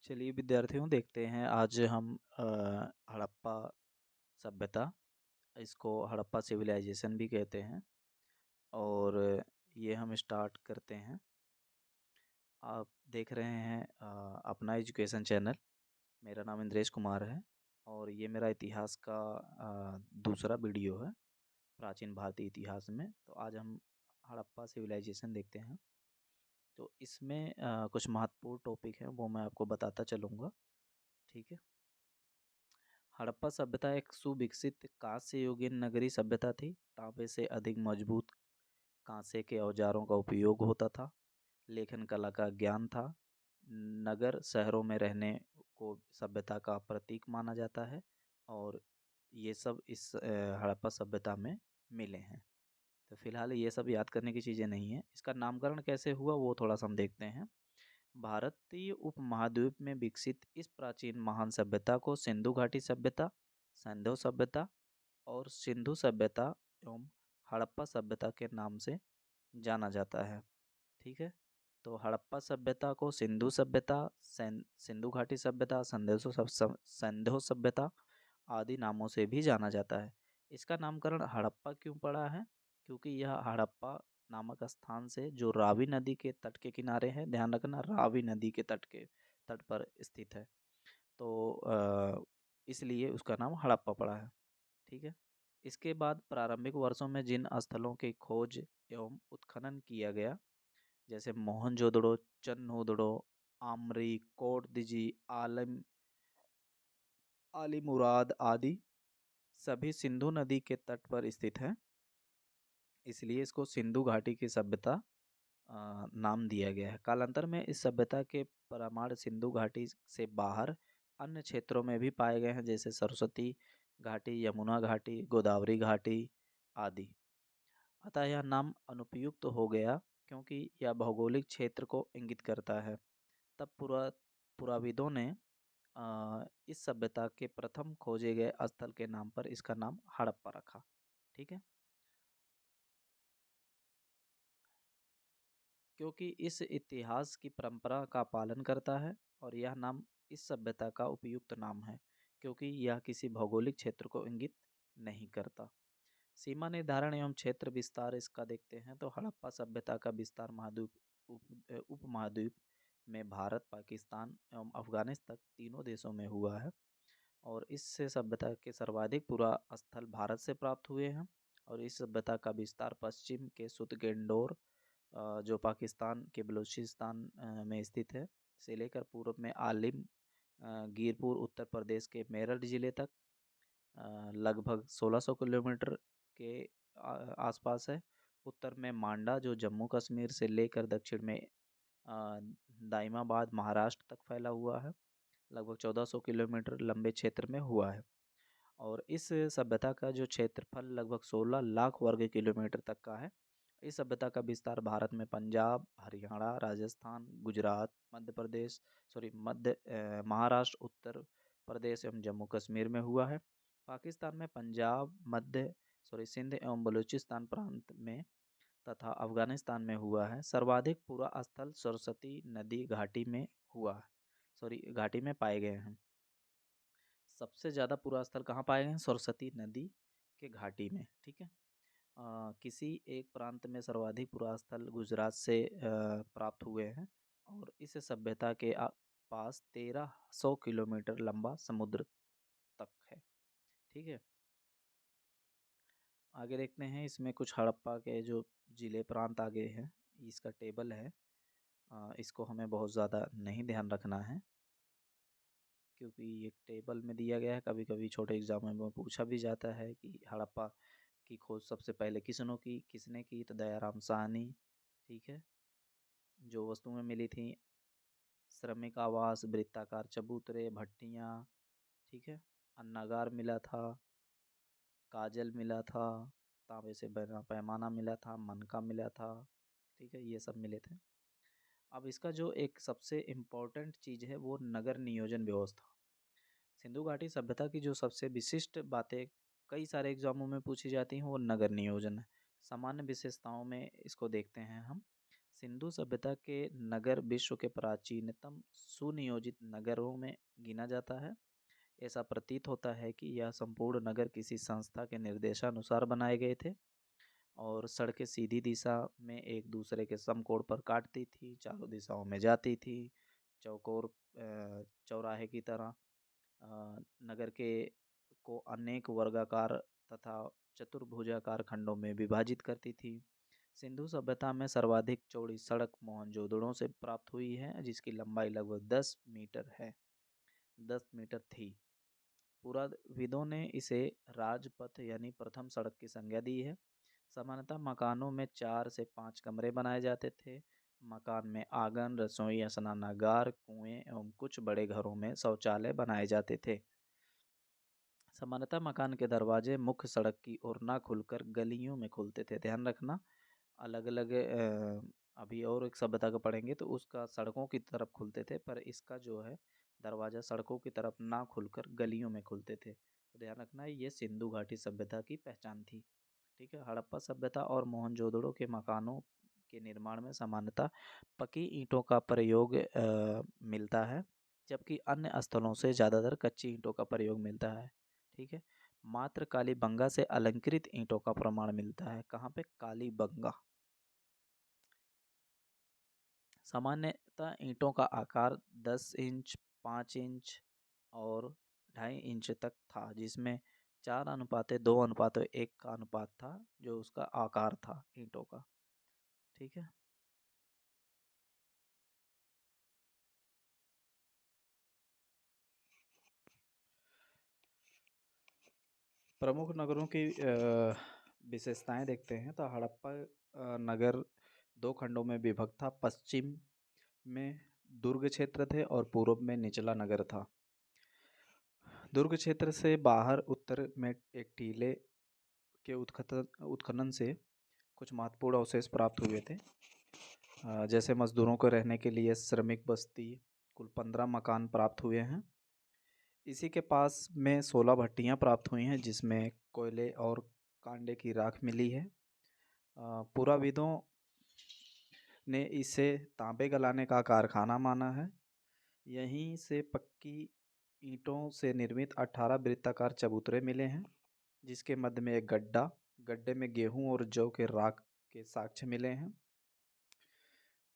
चलिए विद्यार्थियों, देखते हैं आज हम हड़प्पा सभ्यता, इसको हड़प्पा सिविलाइजेशन भी कहते हैं। और ये हम स्टार्ट करते हैं। आप देख रहे हैं अपना एजुकेशन चैनल। मेरा नाम इंद्रेश कुमार है और ये मेरा इतिहास का दूसरा वीडियो है प्राचीन भारतीय इतिहास में। तो आज हम हड़प्पा सिविलाइजेशन देखते हैं। तो इसमें कुछ महत्वपूर्ण टॉपिक हैं, वो मैं आपको बताता चलूँगा। ठीक है। हड़प्पा सभ्यता एक सुविकसित कांस्य युगीन नगरीय सभ्यता थी। तांबे से अधिक मजबूत कांसे के औजारों का उपयोग होता था। लेखन कला का ज्ञान था। नगर शहरों में रहने को सभ्यता का प्रतीक माना जाता है। और ये सब इस हड़प्पा सभ्यता में मिले हैं। तो फिलहाल ये सब याद करने की चीज़ें नहीं है। इसका नामकरण कैसे हुआ वो थोड़ा सा हम देखते हैं। भारतीय उपमहाद्वीप में विकसित इस प्राचीन महान सभ्यता को सिंधु घाटी सभ्यता, सैंधव सभ्यता और सिंधु सभ्यता एवं हड़प्पा सभ्यता के नाम से जाना जाता है। ठीक है। तो हड़प्पा सभ्यता को सिंधु सभ्यता, सिंधु घाटी सभ्यता, सैंधव सभ्यता आदि नामों से भी जाना जाता है। इसका नामकरण हड़प्पा क्यों पड़ा है? क्योंकि यह हड़प्पा नामक स्थान से जो रावी नदी के तट के किनारे है, ध्यान रखना रावी नदी के तट पर स्थित है। तो इसलिए उसका नाम हड़प्पा पड़ा है। ठीक है। इसके बाद प्रारंभिक वर्षों में जिन स्थलों की खोज एवं उत्खनन किया गया, जैसे मोहनजोदड़ो, चन्नोदड़ो, आमरी, कोटदिजी, आली मुराद आदि सभी सिंधु नदी के तट पर स्थित हैं। इसलिए इसको सिंधु घाटी की सभ्यता नाम दिया गया है। कालांतर में इस सभ्यता के प्रमाण सिंधु घाटी से बाहर अन्य क्षेत्रों में भी पाए गए हैं, जैसे सरस्वती घाटी, यमुना घाटी, गोदावरी घाटी आदि। अतः यह नाम अनुपयुक्त हो गया क्योंकि यह भौगोलिक क्षेत्र को इंगित करता है। तब पुराविदों ने इस सभ्यता के प्रथम खोजे गए स्थल के नाम पर इसका नाम हड़प्पा रखा। ठीक है। क्योंकि इस इतिहास की परंपरा का पालन करता है और यह नाम इस सभ्यता का उपयुक्त नाम है, क्योंकि यह किसी भौगोलिक क्षेत्र को इंगित नहीं करता। सीमा निर्धारण एवं क्षेत्र विस्तार इसका देखते हैं तो हड़प्पा सभ्यता का विस्तार उपमहाद्वीप में भारत, पाकिस्तान एवं अफगानिस्तान तक तीनों देशों में हुआ है। और इससे सभ्यता के सर्वाधिक पुरा स्थल भारत से प्राप्त हुए हैं। और इस सभ्यता का विस्तार पश्चिम के सुतगेंडोर, जो पाकिस्तान के बलूचिस्तान में स्थित है, से लेकर पूर्व में आलिम, गिरपुर उत्तर प्रदेश के मेरठ जिले तक लगभग 1600 किलोमीटर के आसपास है। उत्तर में मांडा, जो जम्मू कश्मीर से लेकर दक्षिण में अ, दाइमाबाद महाराष्ट्र तक फैला हुआ है, लगभग 1400 किलोमीटर लंबे क्षेत्र में हुआ है। और इस सभ्यता का जो क्षेत्रफल लगभग 16 लाख वर्ग किलोमीटर तक का है। इस सभ्यता का विस्तार भारत में पंजाब, हरियाणा, राजस्थान, गुजरात, महाराष्ट्र, उत्तर प्रदेश एवं जम्मू कश्मीर में हुआ है। पाकिस्तान में पंजाब, सिंध एवं बलूचिस्तान प्रांत में तथा अफगानिस्तान में हुआ है। सर्वाधिक पूरा स्थल सरस्वती नदी घाटी में हुआ है, घाटी में पाए गए हैं। सबसे ज़्यादा पूरा स्थल कहाँ पाए गए हैं? सरस्वती नदी के घाटी में। ठीक है। किसी एक प्रांत में सर्वाधिक पूरा स्थल गुजरात से प्राप्त हुए हैं। और इस सभ्यता के पास 1300 किलोमीटर लंबा समुद्र तक है। ठीक है। आगे देखते हैं, इसमें कुछ हड़प्पा के जो जिले प्रांत आगे हैं, इसका टेबल है। इसको हमें बहुत ज़्यादा नहीं ध्यान रखना है, क्योंकि ये टेबल में दिया गया है। कभी कभी छोटे एग्जाम में पूछा भी जाता है कि हड़प्पा की खोज सबसे पहले किसने की? तो दयाराम साहनी। ठीक है। जो वस्तुएं मिली थी, श्रमिक आवास, वृत्ताकार चबूतरे, भट्टियाँ। ठीक है। अन्नागार मिला था, काजल मिला था, तांबे से बना पैमाना मिला था, मनका मिला था। ठीक है। ये सब मिले थे। अब इसका जो एक सबसे इम्पोर्टेंट चीज़ है वो नगर नियोजन व्यवस्था। सिंधु घाटी सभ्यता की जो सबसे विशिष्ट बातें कई सारे एग्जामों में पूछी जाती हैं वो नगर नियोजन है। सामान्य विशेषताओं में इसको देखते हैं हम। सिंधु सभ्यता के नगर विश्व के प्राचीनतम सुनियोजित नगरों में गिना जाता है। ऐसा प्रतीत होता है कि यह संपूर्ण नगर किसी संस्था के निर्देशानुसार बनाए गए थे और सड़कें सीधी दिशा में एक दूसरे के समकोण पर काटती थी, चारों दिशाओं में जाती थी, चौकोर चौराहे की तरह। नगर के को अनेक वर्गाकार तथा चतुर्भुजाकार खंडों में विभाजित करती थी। सिंधु सभ्यता में सर्वाधिक चौड़ी सड़क मोहनजोदड़ो से प्राप्त हुई है, जिसकी लंबाई लगभग 10 मीटर है। 10 मीटर थी। पुराविदों ने इसे राजपथ यानी प्रथम सड़क की संज्ञा दी है। सामान्यतः मकानों में 4 से 5 कमरे बनाए जाते थे। मकान में आंगन, रसोई, स्नानागार, कुएं एवं कुछ बड़े घरों में शौचालय बनाए जाते थे। सामान्यतः मकान के दरवाजे मुख्य सड़क की ओर ना खुलकर गलियों में खुलते थे। ध्यान रखना, अलग अलग अभी और एक सभ्यता का पढ़ेंगे तो उसका सड़कों की तरफ खुलते थे, पर इसका जो है दरवाजा सड़कों की तरफ ना खुलकर गलियों में खुलते थे। तो ध्यान रखना, ये सिंधु घाटी सभ्यता की पहचान थी। ठीक है। हड़प्पा सभ्यता और मोहनजोदड़ो के मकानों के निर्माण में सामान्यतः पकी ईंटों का प्रयोग मिलता है, जबकि अन्य स्थलों से ज़्यादातर कच्ची ईंटों का प्रयोग मिलता है। ठीक है। मात्र कालीबंगा से अलंकृत ईंटों का प्रमाण मिलता है। कहाँ पे? कालीबंगा। सामान्यतः ईंटों का आकार 10 इंच, 5 इंच और 2.5 इंच तक था, जिसमें 4:2:1 का अनुपात था, जो उसका आकार था ईंटों का। ठीक है। प्रमुख नगरों की विशेषताएं देखते हैं तो हड़प्पा नगर 2 खंडों में विभक्त था। पश्चिम में दुर्ग क्षेत्र थे और पूर्व में निचला नगर था। दुर्ग क्षेत्र से बाहर उत्तर में एक टीले के उत्खनन से कुछ महत्वपूर्ण अवशेष प्राप्त हुए थे, जैसे मजदूरों को रहने के लिए श्रमिक बस्ती। कुल 15 मकान प्राप्त हुए हैं। इसी के पास में 16 भट्टियां प्राप्त हुई हैं, जिसमें कोयले और कांडे की राख मिली है। पुराविदों ने इसे तांबे गलाने का कारखाना माना है। यहीं से पक्की ईंटों से निर्मित 18 वृत्ताकार चबूतरे मिले हैं, जिसके मध्य में एक गड्ढे में गेहूं और जौ के राख के साक्ष्य मिले हैं।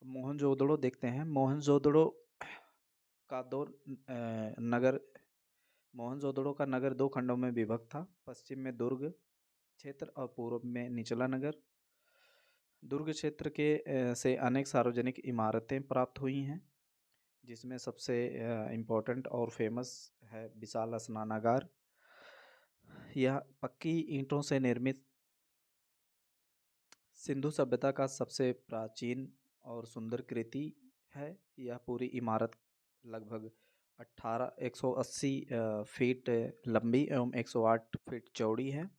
मोहनजोदड़ो देखते हैं। का दो नगर मोहनजोदड़ो का नगर 2 खंडों में विभक्त था। पश्चिम में दुर्ग क्षेत्र और पूर्व में निचला नगर। दुर्ग क्षेत्र के से अनेक सार्वजनिक इमारतें प्राप्त हुई हैं, जिसमें सबसे इम्पोर्टेंट और फेमस है विशाल स्नानागार। यह पक्की ईंटों से निर्मित सिंधु सभ्यता का सबसे प्राचीन और सुंदर कृति है। यह पूरी इमारत लगभग 180 फीट लंबी एवं 108 फीट चौड़ी है।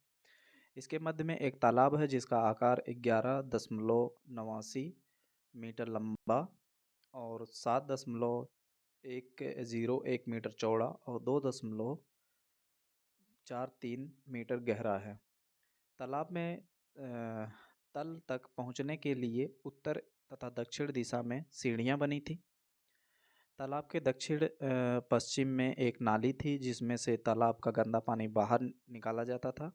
इसके मध्य में एक तालाब है, जिसका आकार 11.89 मीटर लंबा और 7.101 मीटर चौड़ा और 2.43 मीटर गहरा है। तालाब में तल तक पहुंचने के लिए उत्तर तथा दक्षिण दिशा में सीढ़ियां बनी थी। तालाब के दक्षिण पश्चिम में एक नाली थी, जिसमें से तालाब का गंदा पानी बाहर निकाला जाता था।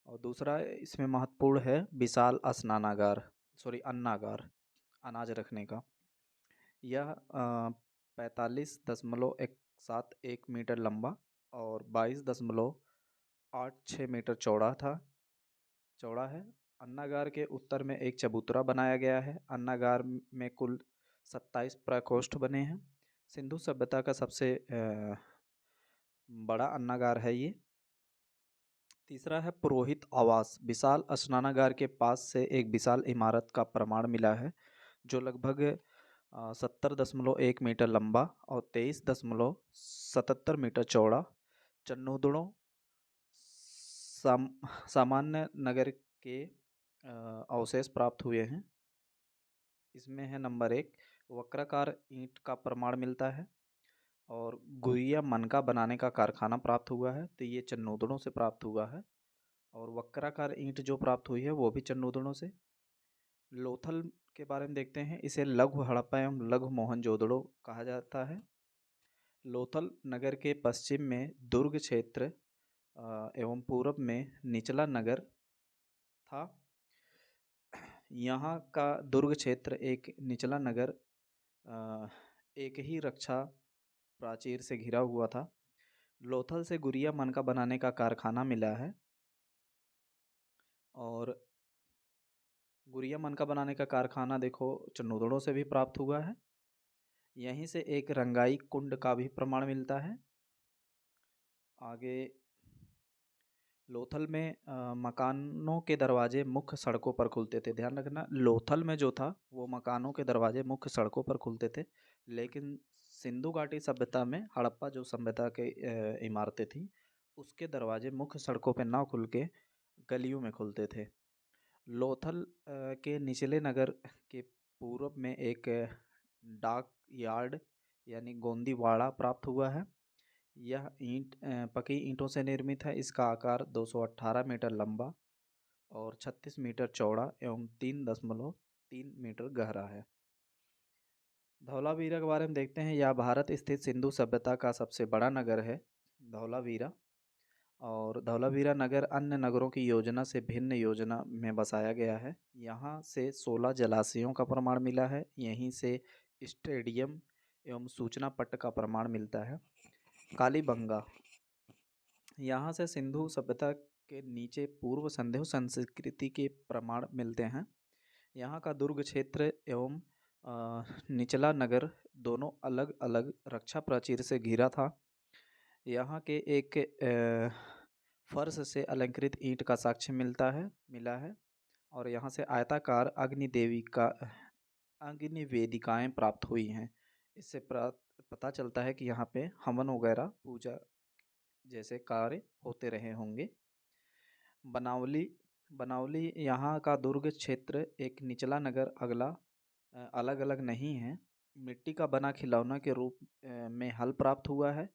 और दूसरा इसमें महत्वपूर्ण है विशाल अन्नागार, अनाज रखने का। यह 45.171 मीटर लंबा और 22.86 मीटर चौड़ा है। अन्नागार के उत्तर में एक चबूतरा बनाया गया है। अन्नागार में कुल 27 प्रकोष्ठ बने हैं। सिंधु सभ्यता का सबसे बड़ा अन्नागार है ये। तीसरा है पुरोहित आवास। विशाल स्नानागार के पास से एक विशाल इमारत का प्रमाण मिला है, जो लगभग 70.1 मीटर लंबा और 23.77 मीटर चौड़ा। चन्नोदड़ों सामान्य नगर के अवशेष प्राप्त हुए हैं। इसमें है नंबर 1, वक्राकार ईंट का प्रमाण मिलता है और गुइया मनका बनाने का कारखाना प्राप्त हुआ है, तो ये चन्नोदड़ों से प्राप्त हुआ है। और वक्राकार ईंट जो प्राप्त हुई है वो भी चन्नोदड़ों से। लोथल के बारे में देखते हैं। इसे लघु हड़प्पा एवं लघु मोहनजोदड़ो कहा जाता है। लोथल नगर के पश्चिम में दुर्ग क्षेत्र एवं पूरब में निचला नगर था। यहाँ का दुर्ग क्षेत्र एक निचला नगर एक ही रक्षा प्राचीर से घिरा हुआ था। लोथल से गुड़िया मनका बनाने का कारखाना मिला है और गुड़िया मनका बनाने का कारखाना देखो चंदोदड़ों से भी प्राप्त हुआ है। यहीं से एक रंगाई कुंड का भी प्रमाण मिलता है। आगे लोथल में मकानों के दरवाजे मुख्य सड़कों पर खुलते थे। ध्यान रखना, लोथल में जो था वो मकानों के दरवाजे मुख्य सड़कों पर खुलते थे, लेकिन सिंधु घाटी सभ्यता में हड़प्पा जो सभ्यता के इमारतें थी उसके दरवाजे मुख्य सड़कों पर ना खुल के गलियों में खुलते थे। लोथल के निचले नगर के पूर्व में एक डाक यार्ड यानी गोंदीवाड़ा प्राप्त हुआ है। यह पकी ईंटों से निर्मित है। इसका आकार 218 मीटर लंबा और 36 मीटर चौड़ा एवं 3.3 मीटर गहरा है। धौलावीरा के बारे में देखते हैं। यह भारत स्थित सिंधु सभ्यता का सबसे बड़ा नगर है, धौलावीरा। और धौलावीरा नगर अन्य नगरों की योजना से भिन्न योजना में बसाया गया है। यहाँ से 16 जलाशयों का प्रमाण मिला है। यहीं से स्टेडियम एवं सूचना पट्ट का प्रमाण मिलता है। कालीबंगा, यहाँ से सिंधु सभ्यता के नीचे पूर्व सिंधु संस्कृति के प्रमाण मिलते हैं। यहाँ का दुर्ग क्षेत्र एवं निचला नगर दोनों अलग अलग रक्षा प्राचीर से घिरा था। यहाँ के एक फर्श से अलंकृत ईंट का साक्ष्य मिला है और यहाँ से आयताकार अग्नि वेदिकाएं प्राप्त हुई हैं। इससे पता चलता है कि यहाँ पे हवन वगैरह पूजा जैसे कार्य होते रहे होंगे। बनावली बनावली यहाँ का दुर्ग क्षेत्र एक निचला नगर अलग अलग नहीं है। मिट्टी का बना खिलौना के रूप में हल प्राप्त हुआ है।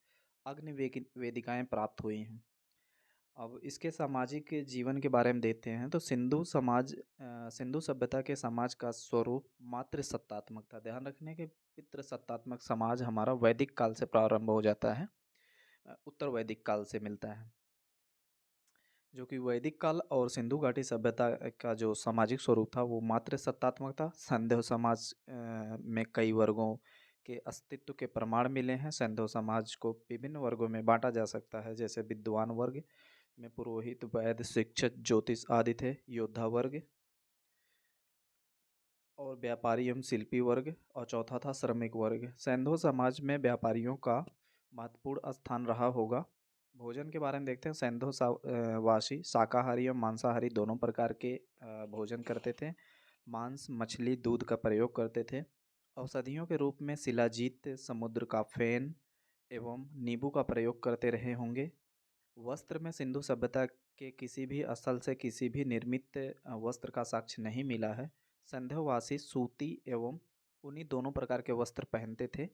अग्नि वेदिकाएं प्राप्त हुई हैं। अब इसके सामाजिक जीवन के बारे में देखते हैं तो सिंधु सभ्यता के समाज का स्वरूप मातृ सत्तात्मक था। ध्यान रखने के पितृ सत्तात्मक समाज हमारा वैदिक काल से प्रारंभ हो जाता है, उत्तर वैदिक काल से मिलता है, जो कि वैदिक काल और सिंधु घाटी सभ्यता का जो सामाजिक स्वरूप था वो मातृ सत्तात्मक था। संदेह समाज में कई वर्गों के अस्तित्व के प्रमाण मिले हैं। संदेह समाज को विभिन्न वर्गों में बांटा जा सकता है, जैसे विद्वान वर्ग में पुरोहित, वैद्य, शिक्षक, ज्योतिष आदि थे। योद्धा वर्ग और व्यापारी एवं शिल्पी वर्ग, और चौथा था श्रमिक वर्ग। सैंधव समाज में व्यापारियों का महत्वपूर्ण स्थान रहा होगा। भोजन के बारे में देखते हैं। वासी शाकाहारी एवं मांसाहारी दोनों प्रकार के भोजन करते थे। मांस, मछली, दूध का प्रयोग करते थे। औषधियों के रूप में शिलाजीत, समुद्र का फेन एवं नींबू का प्रयोग करते रहे होंगे। वस्त्र में सिंधु सभ्यता के किसी भी स्थल से किसी भी निर्मित वस्त्र का साक्ष्य नहीं मिला है। संध्यावासी सूती एवं ऊनी दोनों प्रकार के वस्त्र पहनते थे।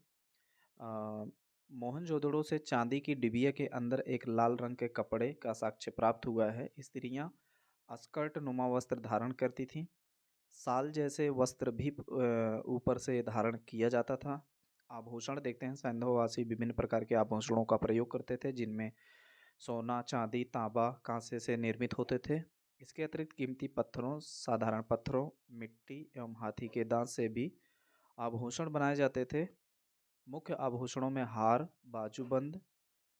मोहनजोदड़ो से चांदी की डिबिया के अंदर एक लाल रंग के कपड़े का साक्ष्य प्राप्त हुआ है। स्त्रियां स्कर्ट नुमा वस्त्र धारण करती थीं। साल जैसे वस्त्र भी ऊपर से धारण किया जाता था। आभूषण देखते हैं। सैंधववासी विभिन्न प्रकार के आभूषणों का प्रयोग करते थे, जिनमें सोना, चांदी, तांबा, कांसे से निर्मित होते थे। इसके अतिरिक्त कीमती पत्थरों, साधारण पत्थरों, मिट्टी एवं हाथी के दांत से भी आभूषण बनाए जाते थे। मुख्य आभूषणों में हार, बाजूबंद,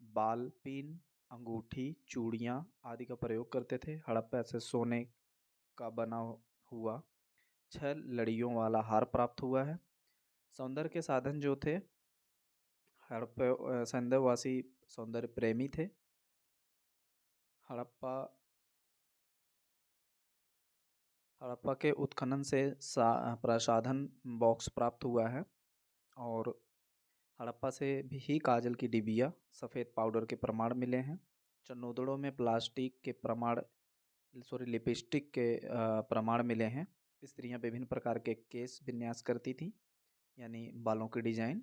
बाल पीन, अंगूठी, चूड़ियाँ आदि का प्रयोग करते थे। हड़प्पा से सोने का बना हुआ 6 लड़ियों वाला हार प्राप्त हुआ है। सौंदर्य के साधन जो थे, हड़प्पा संदेहवासी सौंदर्य प्रेमी थे। हड़प्पा हड़प्पा के उत्खनन से प्रसाधन बॉक्स प्राप्त हुआ है और हड़प्पा से भी काजल की डिबिया, सफ़ेद पाउडर के प्रमाण मिले हैं। चनोदड़ों में लिपस्टिक के प्रमाण मिले हैं। स्त्रियां विभिन्न प्रकार के केश विन्यास करती थीं, यानी बालों की डिजाइन।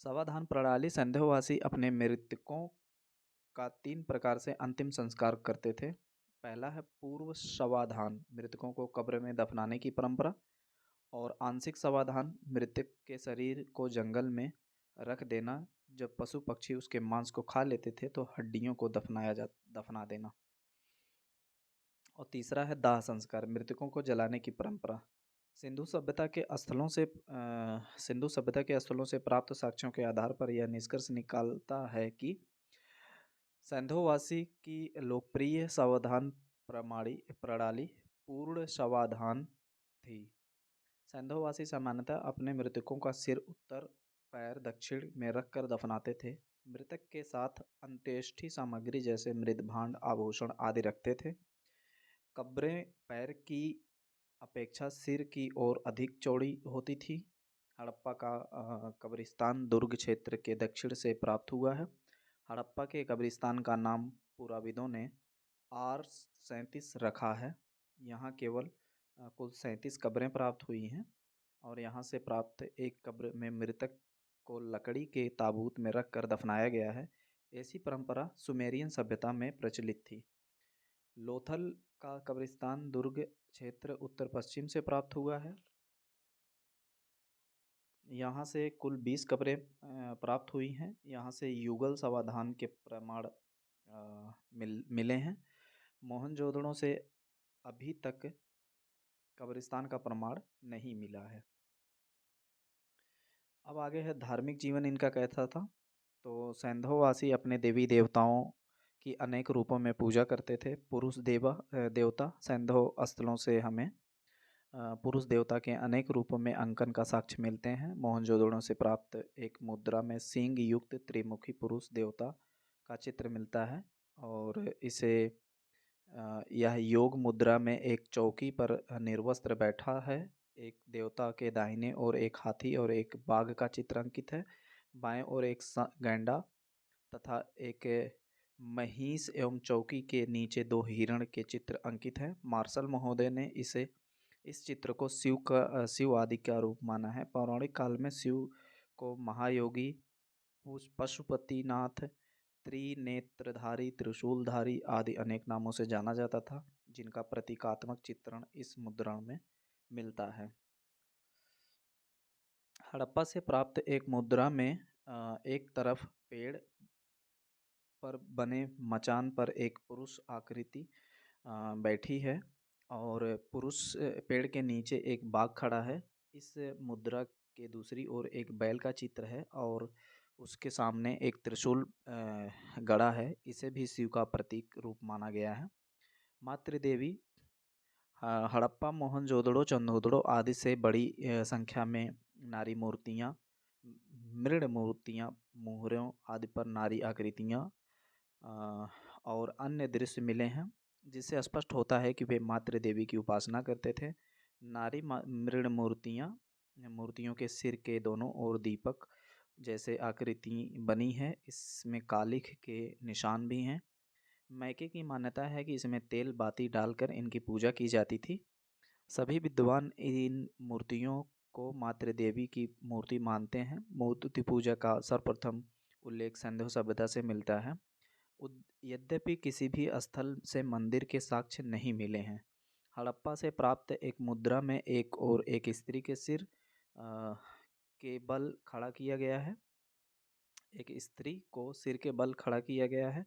समाधान प्रणाली। संदेहवासी अपने मृतकों का 3 प्रकार से अंतिम संस्कार करते थे। पहला है पूर्व शवाधान, मृतकों को कब्र में दफनाने की परंपरा। और आंशिक शवाधान, मृतक के शरीर को जंगल में रख देना, जब पशु पक्षी उसके मांस को खा लेते थे तो हड्डियों को दफना देना। और तीसरा है दाह संस्कार, मृतकों को जलाने की परंपरा। सिंधु सभ्यता के स्थलों से प्राप्त साक्ष्यों के आधार पर यह निष्कर्ष निकालता है कि सैंधोवासी की लोकप्रिय सावधान प्रणाली पूर्ण शवाधान थी। सैंधोवासी सामान्यतः अपने मृतकों का सिर उत्तर, पैर दक्षिण में रखकर दफनाते थे। मृतक के साथ अंत्येष्टि सामग्री जैसे मृत भांड, आभूषण आदि रखते थे। कब्रें पैर की अपेक्षा सिर की ओर अधिक चौड़ी होती थी। हड़प्पा का कब्रिस्तान दुर्ग क्षेत्र के दक्षिण से प्राप्त हुआ है। हड़प्पा के कब्रिस्तान का नाम पुराविदों ने R37 रखा है। यहाँ केवल कुल 37 कब्रें प्राप्त हुई हैं और यहाँ से प्राप्त एक कब्र में मृतक को लकड़ी के ताबूत में रखकर दफनाया गया है। ऐसी परंपरा सुमेरियन सभ्यता में प्रचलित थी। लोथल का कब्रिस्तान दुर्ग क्षेत्र उत्तर पश्चिम से प्राप्त हुआ है। यहाँ से कुल 20 कब्रें प्राप्त हुई हैं। यहाँ से युगल समाधान के प्रमाण मिले हैं। मोहनजोदड़ो से अभी तक कब्रिस्तान का प्रमाण नहीं मिला है। अब आगे है धार्मिक जीवन इनका कैसा था। तो सैंधववासी अपने देवी देवताओं की अनेक रूपों में पूजा करते थे। देवता सैंधव स्थलों से हमें पुरुष देवता के अनेक रूपों में अंकन का साक्ष्य मिलते हैं। मोहनजोदड़ो से प्राप्त एक मुद्रा में सींग युक्त त्रिमुखी पुरुष देवता का चित्र मिलता है और इसे यह योग मुद्रा में एक चौकी पर निर्वस्त्र बैठा है। एक देवता के दाहिने ओर एक हाथी और एक बाघ का चित्र अंकित है। बाएं ओर एक गैंडा तथा एक महिष एवं चौकी के नीचे 2 हिरण के चित्र अंकित है। मार्शल महोदय ने इस चित्र को शिव आदि का रूप माना है। पौराणिक काल में शिव को महायोगी, पशुपतिनाथ, त्रिनेत्रधारी, त्रिशूलधारी आदि अनेक नामों से जाना जाता था, जिनका प्रतीकात्मक चित्रण इस मुद्रण में मिलता है। हड़प्पा से प्राप्त एक मुद्रा में एक तरफ पेड़ पर बने मचान पर एक पुरुष आकृति बैठी है और पुरुष पेड़ के नीचे एक बाघ खड़ा है। इस मुद्रा के दूसरी ओर एक बैल का चित्र है और उसके सामने एक त्रिशूल गड़ा है। इसे भी शिव का प्रतीक रूप माना गया है। मातृदेवी हड़प्पा, मोहनजोदड़ो, चंदोदड़ो आदि से बड़ी संख्या में नारी मूर्तियाँ, मृण मूर्तियाँ, मोहरों आदि पर नारी आकृतियाँ और अन्य दृश्य मिले हैं, जिससे स्पष्ट होता है कि वे मातृ देवी की उपासना करते थे। नारी मृण मूर्तियों के सिर के दोनों ओर दीपक जैसे आकृति बनी है। इसमें कालिख के निशान भी हैं। मैके की मान्यता है कि इसमें तेल बाती डालकर इनकी पूजा की जाती थी। सभी विद्वान इन मूर्तियों को मातृ देवी की मूर्ति मानते हैं। मूर्ति पूजा का सर्वप्रथम उल्लेख सिंधु सभ्यता से मिलता है। यद्यपि किसी भी स्थल से मंदिर के साक्ष्य नहीं मिले हैं। हड़प्पा से प्राप्त एक मुद्रा में एक और एक स्त्री के सिर के बल खड़ा किया गया है। एक स्त्री को सिर के बल खड़ा किया गया है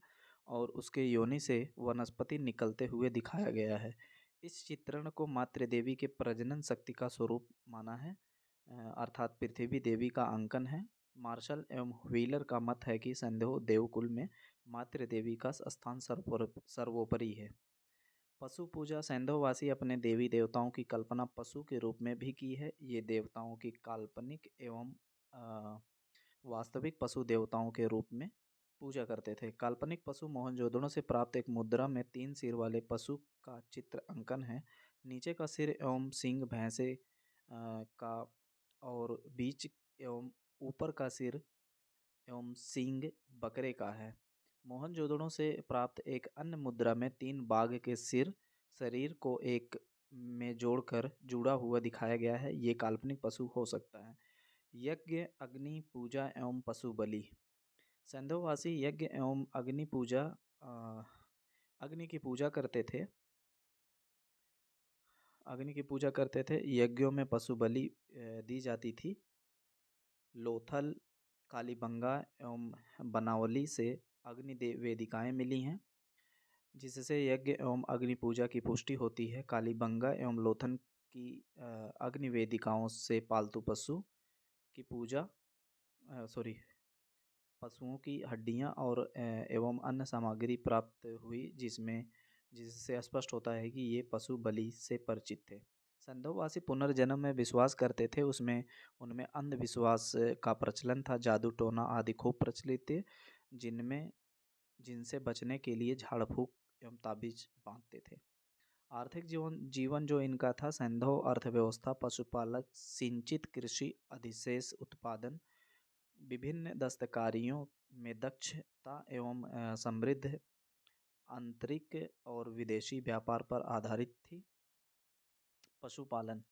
और उसके योनि से वनस्पति निकलते हुए दिखाया गया है। इस चित्रण को मातृ देवी के प्रजनन शक्ति का स्वरूप माना है, अर्थात पृथ्वी देवी का अंकन है। मार्शल एवं व्हीलर का मत है कि संदेह देवकुल में मातृ देवी का स्थान सर्वोपरि है। पशु पूजा, सैंधववासी अपने देवी देवताओं की कल्पना पशु के रूप में भी की है। ये देवताओं की काल्पनिक एवं वास्तविक पशु देवताओं के रूप में पूजा करते थे। काल्पनिक पशु मोहनजोदड़ो से प्राप्त एक मुद्रा में 3 सिर वाले पशु का चित्र अंकन है। नीचे का सिर एवं सींग भैंसे का और बीच एवं ऊपर का सिर एवं सींग बकरे का है। मोहनजोदड़ो से प्राप्त एक अन्य मुद्रा में 3 बाघ के सिर शरीर को एक में जोड़कर जुड़ा हुआ दिखाया गया है। ये काल्पनिक पशु हो सकता है। यज्ञ, अग्नि पूजा एवं पशु बलि। सैंधववासी यज्ञ एवं अग्नि पूजा अग्नि की पूजा करते थे। अग्नि की पूजा करते थे, यज्ञों में पशु बलि दी जाती थी। लोथल, कालीबंगा एवं बनावली से अग्नि वेदिकाएं मिली हैं, जिससे यज्ञ एवं अग्नि पूजा की पुष्टि होती है। कालीबंगा एवं लोथल की अग्नि वेदिकाओं से पालतू पशु की पूजा सॉरी पशुओं की हड्डियां और एवं अन्य सामग्री प्राप्त हुई, जिससे स्पष्ट होता है कि ये पशु बलि से परिचित थे। संधोवासी पुनर्जन्म में विश्वास करते थे। उसमें उनमें अंधविश्वास का प्रचलन था। जादू टोना आदि खूब प्रचलित थे, जिनमें जिनसे बचने के लिए झाड़ फूक एवं ताबीज बांधते थे। आर्थिक जीवन जीवन जो इनका था, संधव अर्थव्यवस्था, पशुपालक, सिंचित कृषि, अधिशेष उत्पादन, विभिन्न दस्तकारियों में दक्षता एवं समृद्ध आंतरिक और विदेशी व्यापार पर आधारित थी। पशुपालन,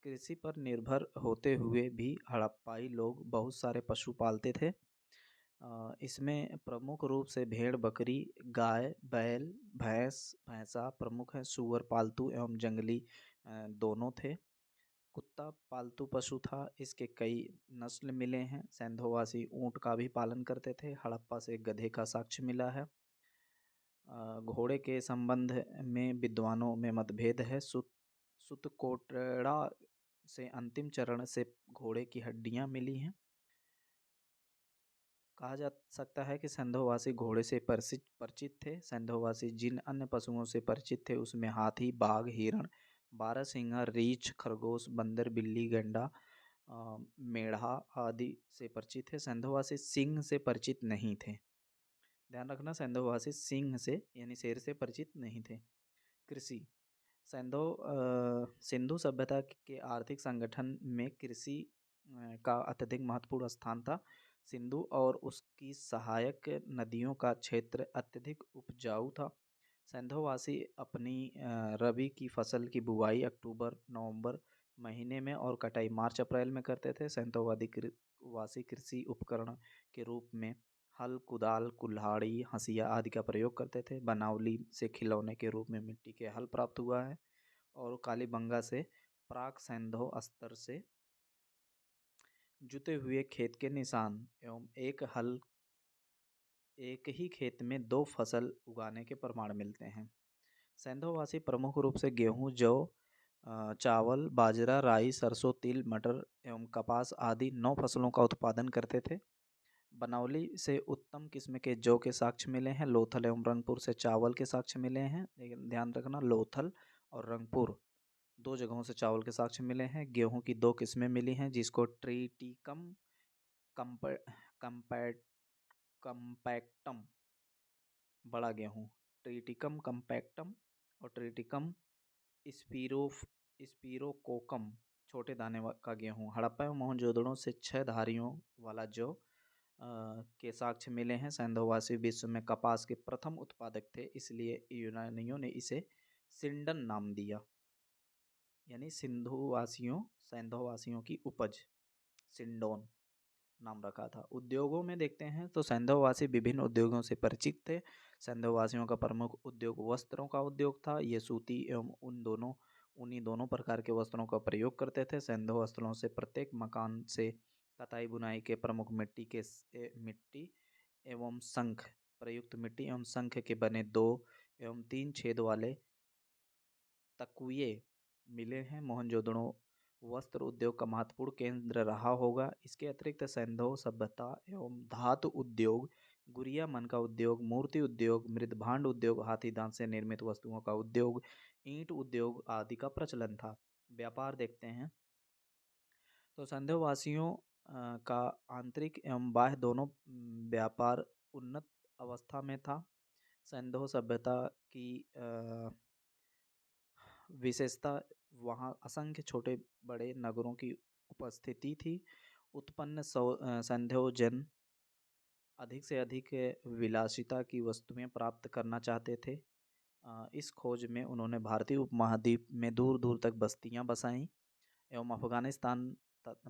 कृषि पर निर्भर होते हुए भी हड़प्पाई लोग बहुत सारे पशु पालते थे। इसमें प्रमुख रूप से भेड़, बकरी, गाय, बैल, भैंस, भैंसा प्रमुख है। सूअर पालतू एवं जंगली दोनों थे। कुत्ता पालतू पशु था। इसके कई नस्ल मिले हैं। सैंधोवासी ऊंट का भी पालन करते थे। हड़प्पा से गधे का साक्ष्य मिला है। घोड़े के संबंध में विद्वानों में मतभेद है। सुतकोटड़ा से अंतिम चरण से घोड़े की हड्डियां मिली हैं। कहा जा सकता है कि संधोवासी घोड़े से परिचित थे। संधोवासी जिन अन्य पशुओं से परिचित थे, उसमें हाथी, बाघ, हिरण, बारहसिंगा, रीछ, खरगोश, बंदर, बिल्ली, गैंडा, मेढ़ा आदि से परिचित थे। संधोवासी सिंह से परिचित नहीं थे। ध्यान रखना, संधोवासी सिंह से यानी शेर से परिचित नहीं थे। कृषि, सिंधु सभ्यता के आर्थिक संगठन में कृषि का अत्यधिक महत्वपूर्ण स्थान था। सिंधु और उसकी सहायक नदियों का क्षेत्र अत्यधिक उपजाऊ था। सिंधुवासी अपनी रबी की फसल की बुवाई अक्टूबर-नवंबर महीने में और कटाई मार्च-अप्रैल में करते थे। वासी कृषि उपकरण के रूप में हल, कुदाल, कुल्हाड़ी, हंसिया आदि का प्रयोग करते थे। बनावली से खिलौने के रूप में मिट्टी के हल प्राप्त हुआ है, और कालीबंगा से प्राक सैंधव अस्तर से जुते हुए खेत के निशान एवं एक ही खेत में दो फसल उगाने के प्रमाण मिलते हैं। सैंधववासी प्रमुख रूप से गेहूं, जौ, चावल, बाजरा, राई, सरसों, तिल, मटर एवं कपास आदि 9 फसलों का उत्पादन करते थे। बनौली से उत्तम किस्म के जौ के साक्ष्य मिले हैं। लोथल एवं रंगपुर से चावल के साक्ष्य मिले हैं। लेकिन ध्यान रखना, लोथल और रंगपुर 2 जगहों से चावल के साक्ष्य मिले हैं। गेहूं की 2 किस्में मिली हैं, जिसको ट्रीटिकम कंपैट कंपैक्टम बड़ा गेहूं, ट्रीटिकम कंपैक्टम, और ट्रीटिकम स्पीरोकोकम छोटे दाने का गेहूं। हड़प्पा एवं मोहनजोदड़ो से 6 धारियों वाला जौ के साक्ष्य मिले हैं। सैंधववासी विश्व में कपास के प्रथम उत्पादक थे, इसलिए यूनानियों ने इसे सिंडन नाम दिया, यानी सैंधववासियों की उपज, सिंडोन नाम रखा था। उद्योगों में देखते हैं तो सैंधववासी विभिन्न उद्योगों से परिचित थे। सैंधववासियों का प्रमुख उद्योग वस्त्रों का उद्योग था। ये सूती एवं उन्हीं दोनों प्रकार के वस्त्रों का प्रयोग करते थे। सैंधव वस्त्रों से प्रत्येक मकान से कताई बुनाई के प्रमुख मिट्टी एवं शंख प्रयुक्त मिट्टी एवं शंख के बने 2 एवं 3 छेद वाले तकुए मिले हैं। मोहनजोदड़ो वस्त्र उद्योग का महत्वपूर्ण केंद्र रहा होगा। इसके अतिरिक्त सैंधव सभ्यता एवं धातु उद्योग, गुड़िया मन का उद्योग, मूर्ति उद्योग, मृदभांड उद्योग, हाथी दांत से निर्मित वस्तुओं का उद्योग, ईंट उद्योग आदि का प्रचलन था। व्यापार देखते हैं तो सैंधववासियों का आंतरिक एवं बाह्य दोनों व्यापार उन्नत अवस्था में था। सैंधव सभ्यता की विशेषता, वहाँ असंख्य छोटे बड़े नगरों की उपस्थिति थी। उत्पन्न सैंधव जन अधिक से अधिक विलासिता की वस्तुएं प्राप्त करना चाहते थे। इस खोज में उन्होंने भारतीय उपमहाद्वीप में दूर दूर तक बस्तियां बसाईं एवं अफगानिस्तान,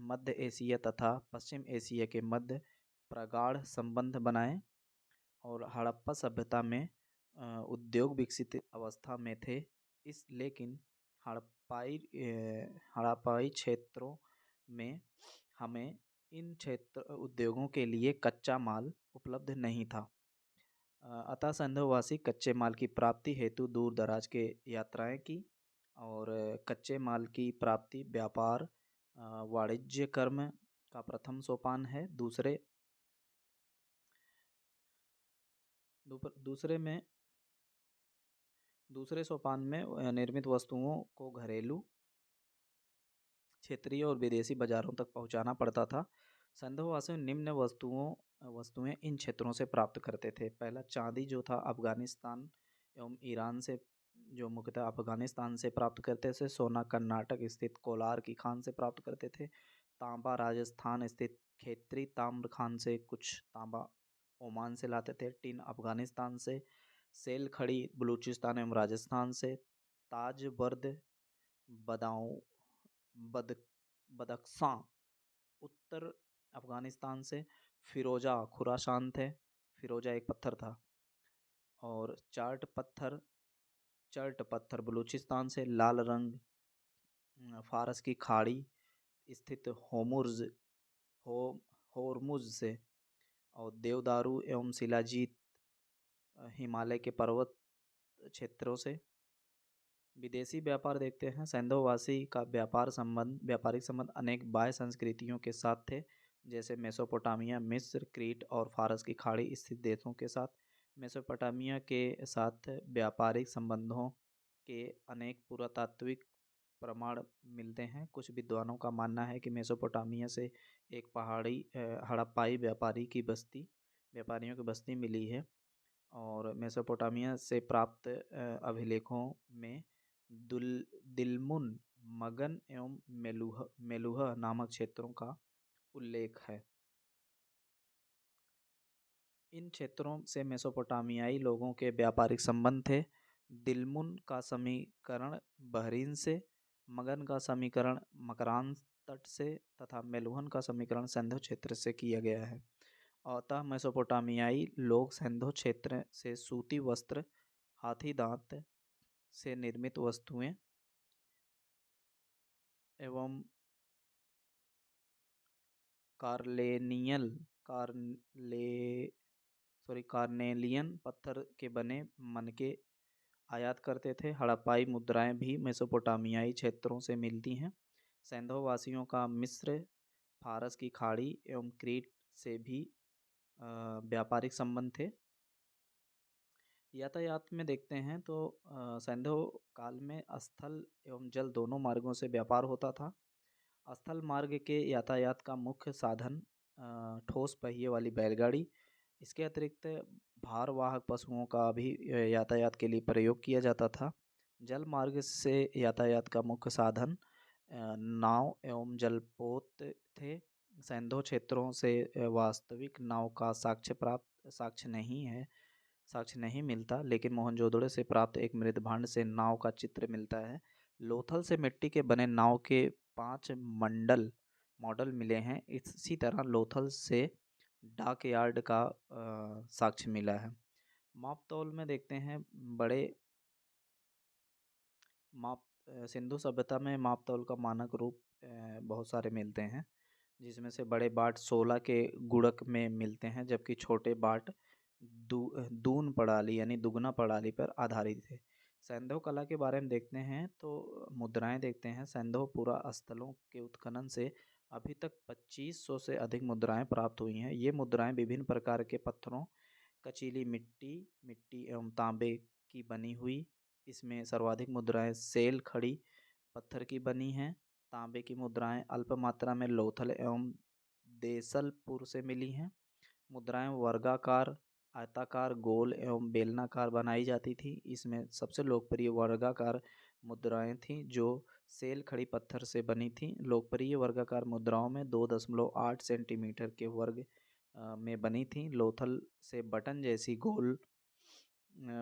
मध्य एशिया तथा पश्चिम एशिया के मध्य प्रगाढ़ संबंध बनाए, और हड़प्पा सभ्यता में उद्योग विकसित अवस्था में थे। लेकिन हड़प्पाई क्षेत्रों में हमें इन क्षेत्र उद्योगों के लिए कच्चा माल उपलब्ध नहीं था। अतः सिंधुवासी कच्चे माल की प्राप्ति हेतु दूर दराज के यात्राएं की और कच्चे माल की प्राप्ति व्यापार वाणिज्य कर्म का प्रथम सोपान है। दूसरे सोपान में निर्मित वस्तुओं को घरेलू, क्षेत्रीय और विदेशी बाजारों तक पहुंचाना पड़ता था। संदेहवासी निम्न वस्तुएं इन क्षेत्रों से प्राप्त करते थे। पहला चांदी जो था अफगानिस्तान एवं ईरान से, जो मुख्यतः अफगानिस्तान से प्राप्त करते थे। सोना कर्नाटक स्थित कोलार की खान से प्राप्त करते थे। तांबा राजस्थान स्थित खेतरी ताम्र खान से, कुछ तांबा ओमान से लाते थे। टिन अफगानिस्तान से, सेल खड़ी बलूचिस्तान एवं राजस्थान से, ताज बर्द बदाऊं बद बदख्शां उत्तर अफगानिस्तान से, फिरोजा खुरासान थे। फिरोजा एक पत्थर था। और चर्ट पत्थर बलूचिस्तान से, लाल रंग फारस की खाड़ी स्थित हो होरमुज से, और देवदारू एवं शिलाजीत हिमालय के पर्वत क्षेत्रों से। विदेशी व्यापार देखते हैं। सैंधववासी का व्यापारिक संबंध अनेक बाह्य संस्कृतियों के साथ थे, जैसे मेसोपोटामिया, मिस्र, क्रीट और फारस की खाड़ी स्थित देशों के साथ। मेसोपोटामिया के साथ व्यापारिक संबंधों के अनेक पुरातात्विक प्रमाण मिलते हैं। कुछ विद्वानों का मानना है कि मेसोपोटामिया से एक पहाड़ी हड़प्पाई व्यापारियों की बस्ती मिली है। और मेसोपोटामिया से प्राप्त अभिलेखों में दिलमुन, मगन एवं मेलुह नामक क्षेत्रों का उल्लेख है। इन क्षेत्रों से मेसोपोटामियाई लोगों के व्यापारिक संबंध थे। दिलमुन का समीकरण बहरीन से, मगन का समीकरण मकरान तट से तथा मेलुहन का समीकरण सिंधु क्षेत्र से किया गया है। अतः मेसोपोटामियाई लोग सिंधु क्षेत्र से सूती वस्त्र, हाथी दांत से निर्मित वस्तुएं एवं कार्नेलियन पत्थर के बने मनके आयात करते थे। हड़प्पाई मुद्राएं भी मेसोपोटामियाई क्षेत्रों से मिलती हैं। सिंधुवासियों का मिस्र, फारस की खाड़ी एवं क्रीट से भी व्यापारिक संबंध थे। यातायात में देखते हैं तो सिंधु काल में स्थल एवं जल दोनों मार्गों से व्यापार होता था। स्थल मार्ग के यातायात का मुख्य साधन ठोस पहिए वाली बैलगाड़ी, इसके अतिरिक्त भारवाहक पशुओं का भी यातायात के लिए प्रयोग किया जाता था। जल मार्ग से यातायात का मुख्य साधन नाव एवं जलपोत थे। सिंधु क्षेत्रों से वास्तविक नाव का साक्ष्य नहीं मिलता, लेकिन मोहनजोदड़ो से प्राप्त एक मृदभांड से नाव का चित्र मिलता है। लोथल से मिट्टी के बने नाव के 5 मॉडल मिले हैं। इसी तरह लोथल से डाक यार्ड का साक्ष्य मिला है। मापतौल में देखते हैं सिंधु सभ्यता में मापतौल का मानक रूप बहुत सारे मिलते हैं, जिसमें से बड़े बाट 16 के गुणक में मिलते हैं, जबकि छोटे बाट दून प्रणाली यानी दुगना प्रणाली पर आधारित है। सिंधु कला के बारे में देखते हैं तो मुद्राएं देखते हैं। सिंधुपुरा स्थलों के उत्खनन से अभी तक 2500 से अधिक मुद्राएं प्राप्त हुई हैं। ये मुद्राएं विभिन्न प्रकार के पत्थरों, कचीली मिट्टी एवं तांबे की बनी हुई। इसमें सर्वाधिक मुद्राएं सेल खड़ी पत्थर की बनी हैं। तांबे की मुद्राएं अल्प मात्रा में लोथल एवं देसलपुर से मिली हैं। मुद्राएं वर्गाकार, आयताकार, गोल एवं बेलनाकार बनाई जाती थी। इसमें सबसे लोकप्रिय वर्गाकार मुद्राएं थीं, जो सेल खड़ी पत्थर से बनी थीं। लोकप्रिय वर्गाकार मुद्राओं में 2.8 सेंटीमीटर के वर्ग में बनी थीं। लोथल से बटन जैसी गोल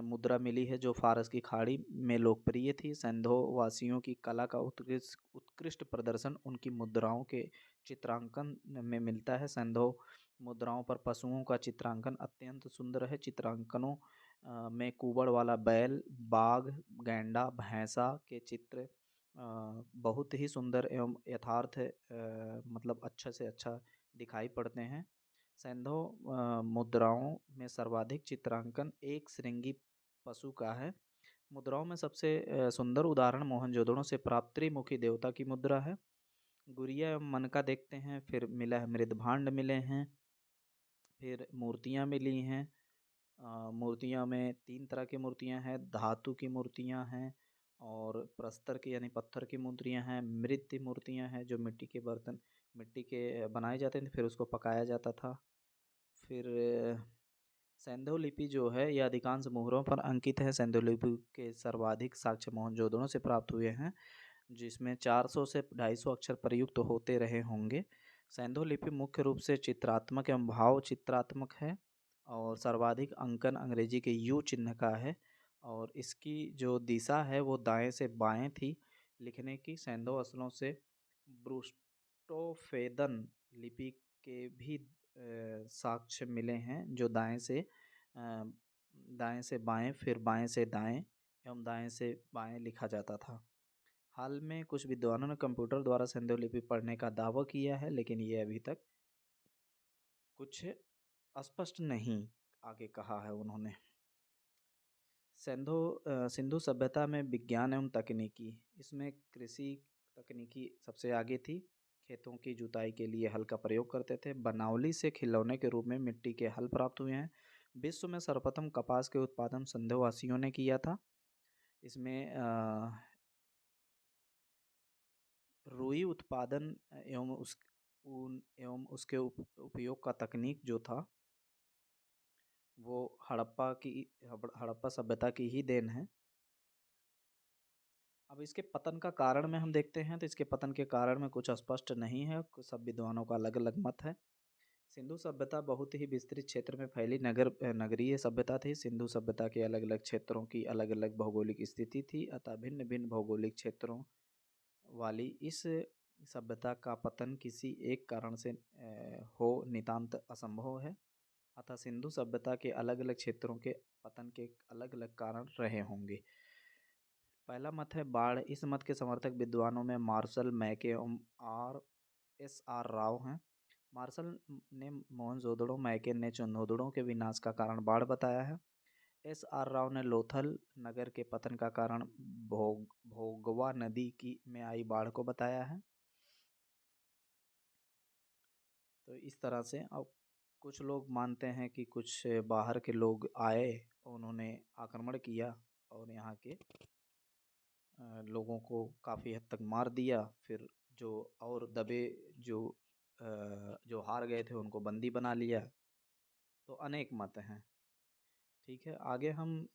मुद्रा मिली है, जो फारस की खाड़ी में लोकप्रिय थी। सिंधु वासियों की कला का उत्कृष्ट प्रदर्शन उनकी मुद्राओं के चित्रांकन में मिलता है। सिंधु मुद्राओं पर पशुओं का चित्रांकन अत्यंत सुंदर है। चित्रांकनों में कुबड़ वाला बैल, बाघ, गैंडा, भैंसा के चित्र बहुत ही सुंदर एवं यथार्थ मतलब अच्छा से अच्छा दिखाई पड़ते हैं। सैंधव मुद्राओं में सर्वाधिक चित्रांकन एक श्रृंगी पशु का है। मुद्राओं में सबसे सुंदर उदाहरण मोहनजोदड़ो से प्राप्त त्रिमुखी देवता की मुद्रा है। गुड़िया एवं मनका देखते हैं, फिर मिला है मृदभांड मिले हैं, फिर मूर्तियाँ मिली हैं। मूर्तियाँ में 3 तरह की मूर्तियाँ हैं, धातु की मूर्तियाँ हैं और प्रस्तर की यानी पत्थर की मूर्तियाँ हैं, मृत मूर्तियाँ हैं जो मिट्टी के बर्तन मिट्टी के बनाए जाते थे, फिर उसको पकाया जाता था। फिर सैंधव लिपि जो है यह अधिकांश मुहरों पर अंकित है। सैंधव लिपि के सर्वाधिक साक्ष्य मोहनजोदड़ो से प्राप्त हुए हैं, जिसमें 400 से 250 अक्षर प्रयुक्त होते रहे होंगे। सैंधव लिपि मुख्य रूप से चित्रात्मक एवं भाव चित्रात्मक है और सर्वाधिक अंकन अंग्रेजी के यू चिन्ह का है और इसकी जो दिशा है वो दाएं से बाएं थी लिखने की। सैंधव अक्षरों से ब्रूस्टोफेदन लिपि के भी साक्ष्य मिले हैं जो दाएं से बाएं फिर बाएं से दाएं एवं दाएं से बाएं लिखा जाता था। हाल में कुछ विद्वानों ने कंप्यूटर द्वारा सैंधव लिपि पढ़ने का दावा किया है, लेकिन ये अभी तक कुछ स्पष्ट नहीं आगे कहा है उन्होंने। सिंधु सभ्यता में विज्ञान एवं तकनीकी, इसमें कृषि तकनीकी सबसे आगे थी। खेतों की जुताई के लिए हल का प्रयोग करते थे। बनावली से खिलौने के रूप में मिट्टी के हल प्राप्त हुए हैं। विश्व में सर्वप्रथम कपास के उत्पादन सिंधुवासियों ने किया था। इसमें रुई उत्पादन एवं उसके उपयोग का तकनीक जो था वो हड़प्पा सभ्यता की ही देन है। अब इसके पतन का कारण में हम देखते हैं तो इसके पतन के कारण में कुछ स्पष्ट नहीं है, कुछ सब विद्वानों का अलग अलग मत है। सिंधु सभ्यता बहुत ही विस्तृत क्षेत्र में फैली नगरीय सभ्यता थी। सिंधु सभ्यता के अलग अलग क्षेत्रों की अलग अलग भौगोलिक स्थिति थी, अतः भिन्न भिन्न भौगोलिक क्षेत्रों वाली इस सभ्यता का पतन किसी एक कारण से हो नितांत असंभव है। अतः सिंधु सभ्यता के अलग अलग क्षेत्रों के पतन के अलग अलग कारण रहे होंगे। पहला मत है बाढ़। इस मत के समर्थक विद्वानों में मार्शल मैके एवं आर राव हैं। मार्शल ने मोहनजोदड़ो, मैके ने चंदोदड़ो के विनाश का कारण बाढ़ बताया है। आर राव ने लोथल नगर के पतन का कारण भोगवा नदी की में आई बाढ़ को बताया है। तो इस तरह से अब कुछ लोग मानते हैं कि कुछ बाहर के लोग आए, उन्होंने आक्रमण किया और यहाँ के लोगों को काफ़ी हद तक मार दिया। फिर जो और दबे जो जो हार गए थे उनको बंदी बना लिया। तो अनेक मत हैं। ठीक है, आगे हम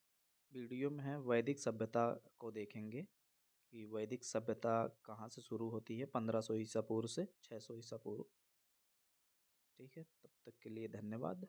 वीडियो में है वैदिक सभ्यता को देखेंगे कि वैदिक सभ्यता कहाँ से शुरू होती है। 1500 ईसा पूर्व से 600 ईसा पूर्व। ठीक है, तब तक के लिए धन्यवाद।